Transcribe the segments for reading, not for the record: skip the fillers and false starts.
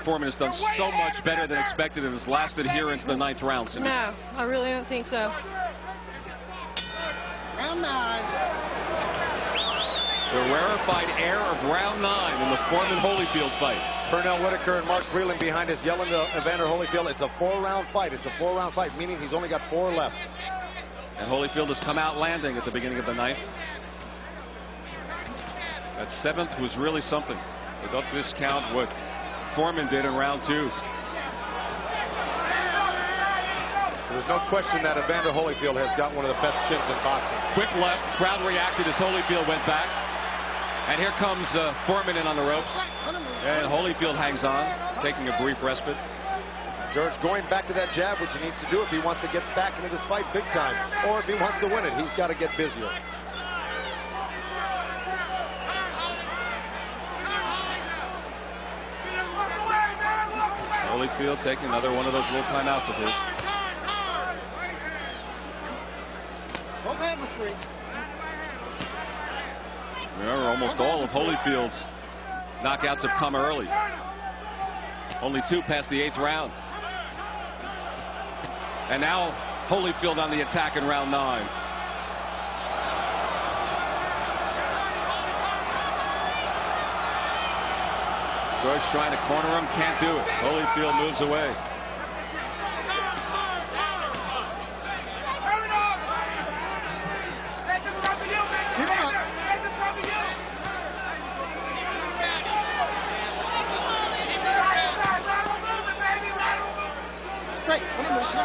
Foreman has done so much better than expected in his last adherence in the 9th round, Cindy. No, I really don't think so. Round 9. The rarefied air of round 9 in the Foreman-Holyfield fight. Pernell Whitaker and Mark Freeland behind us yelling to Evander Holyfield, it's a 4-round fight. It's a 4-round fight, meaning he's only got 4 left. And Holyfield has come out landing at the beginning of the 9th. That 7th was really something. But don't discount what Foreman did in round 2. There's no question that Evander Holyfield has got one of the best chins in boxing. Quick left, crowd reacted as Holyfield went back. And here comes Foreman in on the ropes. And Holyfield hangs on, taking a brief respite. George going back to that jab, which he needs to do if he wants to get back into this fight big time. Or if he wants to win it, he's got to get busier. Holyfield taking another one of those little timeouts of his. Both hands are free. Remember, almost all of Holyfield's knockouts have come early. Only 2 past the 8th round. And now Holyfield on the attack in round 9. George trying to corner him, can't do it. Holyfield moves away.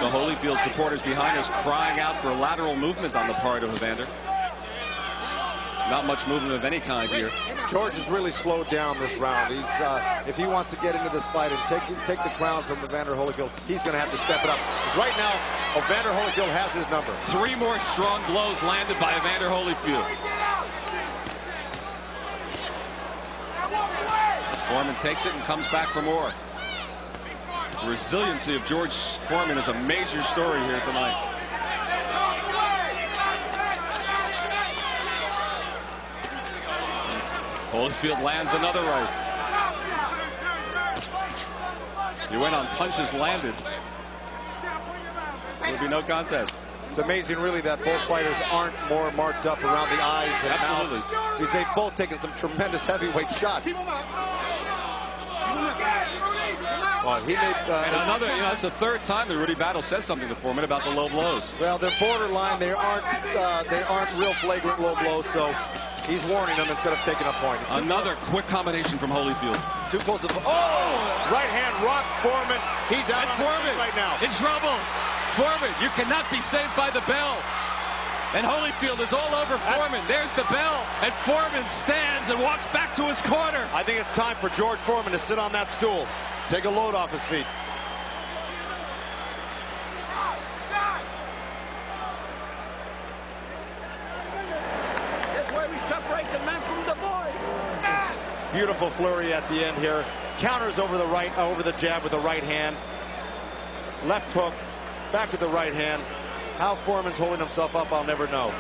The Holyfield supporters behind us crying out for lateral movement on the part of Evander. Not much movement of any kind here. George has really slowed down this round. He's if he wants to get into this fight and take the crown from Evander Holyfield, he's going to have to step it up. Because right now, Evander Holyfield has his number. 3 more strong blows landed by Evander Holyfield. Foreman takes it and comes back for more. The resiliency of George Foreman is a major story here tonight. Holyfield lands another right. He went on punches landed. There will be no contest. It's amazing, really, that both fighters aren't more marked up around the eyes and absolutely mouth, because they've both taken some tremendous heavyweight shots. Well, he made and another, you know, it's the 3rd time that Rudy Battle says something to Foreman about the low blows. Well, they're borderline. They aren't real flagrant low blows, so he's warning them instead of taking a point. Another quick combination from Holyfield. Too close. Right hand rocked Foreman. He's out on Foreman right now. In trouble. Foreman, you cannot be saved by the bell. And Holyfield is all over Foreman. There's the bell, and Foreman stands and walks back to his corner. I think it's time for George Foreman to sit on that stool. Take a load off his feet. That's why we separate the man from the boy. Beautiful flurry at the end here. Counters over the jab with the right hand. Left hook, back with the right hand. How Foreman's holding himself up, I'll never know.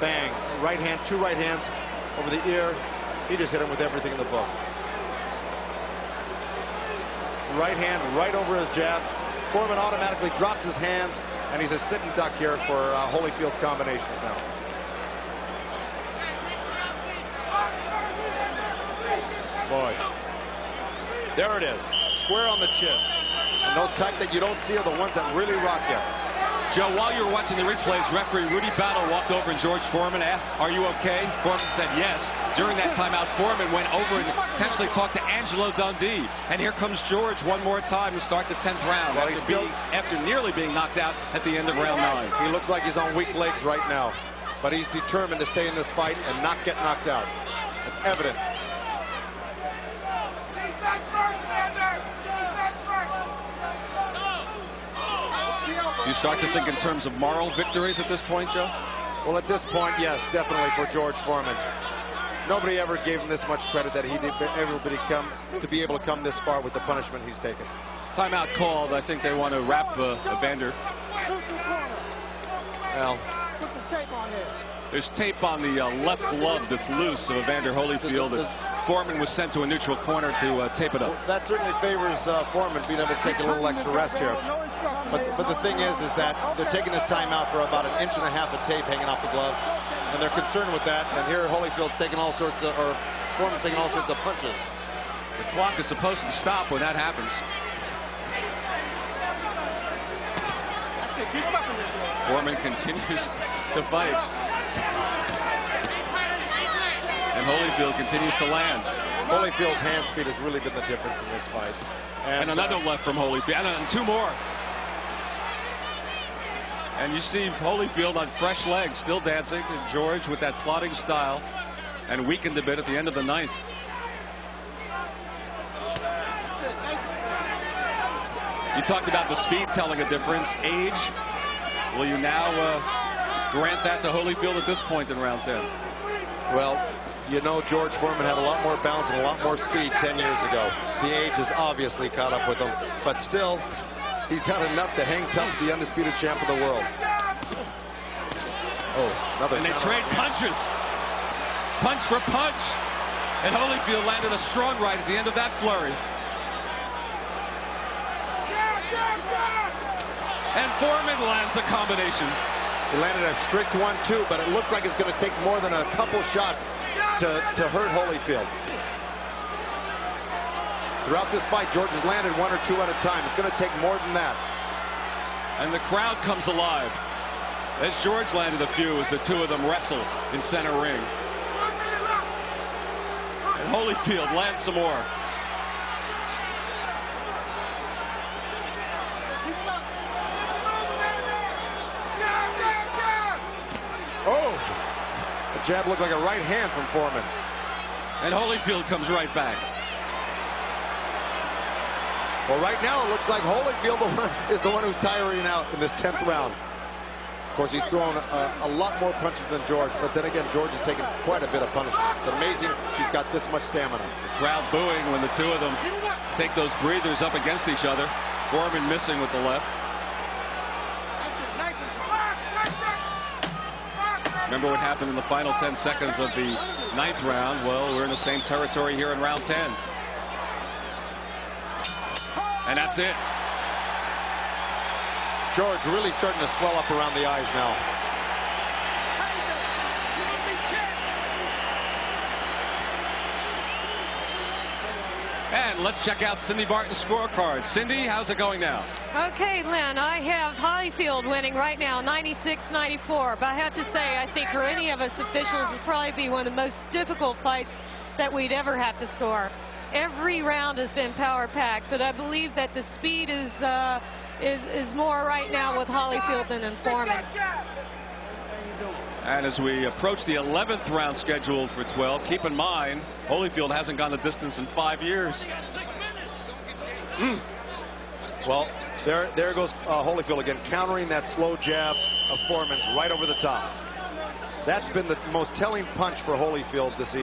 Bang. Right hand, 2 right hands over the ear. He just hit him with everything in the book. Right hand right over his jab. Foreman automatically drops his hands, and he's a sitting duck here for Holyfield's combinations now. Boy. There it is. Square on the chin. And those type that you don't see are the ones that really rock you. Joe, while you were watching the replays, referee Rudy Battle walked over and George Foreman asked, "Are you okay?" Foreman said yes. During that timeout, Foreman went over and potentially talked to Angelo Dundee. And here comes George one more time to start the 10th round. Well, after nearly being knocked out at the end of round 9. He looks like he's on weak legs right now. But he's determined to stay in this fight and not get knocked out. It's evident. You start to think in terms of moral victories at this point, Joe? Well, at this point, yes, definitely for George Foreman. Nobody ever gave him this much credit that he did to be able to come this far with the punishment he's taken. Timeout called. I think they want to wrap Evander. Well, there's tape on the left glove that's loose of Evander Holyfield. Foreman was sent to a neutral corner to tape it up. Well, that certainly favors Foreman being able to take a little extra rest here. But the thing is that they're taking this timeout for about 1.5 inches of tape hanging off the glove, and they're concerned with that. And here Holyfield's taking all sorts of, or Foreman's taking all sorts of punches. The clock is supposed to stop when that happens. Foreman continues to fight. And Holyfield continues to land. Holyfield's hand speed has really been the difference in this fight. And another left from Holyfield. And 2 more. And you see Holyfield on fresh legs, still dancing. And George with that plodding style. And weakened a bit at the end of the 9th. You talked about the speed telling a difference. Age. Will you now grant that to Holyfield at this point in round 10? Well, you know, George Foreman had a lot more bounce and a lot more speed 10 years ago. The age has obviously caught up with him, but still, he's got enough to hang tough with the undisputed champ of the world. Oh, another. And they trade punches. Punch for punch. And Holyfield landed a strong right at the end of that flurry. And Foreman lands a combination. He landed a strict 1-2, but it looks like it's going to take more than a couple shots to hurt Holyfield. Throughout this fight, George has landed 1 or 2 at a time. It's going to take more than that. And the crowd comes alive as George landed a few as the 2 of them wrestle in center ring. And Holyfield lands some more. Oh, the jab looked like a right hand from Foreman. And Holyfield comes right back. Well, right now it looks like Holyfield is the one who's tiring out in this 10th round. Of course, he's thrown a lot more punches than George, but then again, George has taken quite a bit of punishment. It's amazing he's got this much stamina. The crowd booing when the 2 of them take those breathers up against each other. Foreman missing with the left. Remember what happened in the final 10 seconds of the 9th round? Well, we're in the same territory here in round 10. And that's it. George really starting to swell up around the eyes now. And let's check out Cindy Barton's scorecard. Cindy, how's it going now? Okay, Len, I have Holyfield winning right now, 96-94. But I have to say, I think for any of us officials, it's probably be one of the most difficult fights that we'd ever have to score. Every round has been power-packed, but I believe that the speed is more right now with Holyfield than in Foreman. And as we approach the 11th round scheduled for 12, keep in mind, Holyfield hasn't gone the distance in 5 years. Well, there goes Holyfield again, countering that slow jab of Foreman's right over the top. That's been the most telling punch for Holyfield this evening.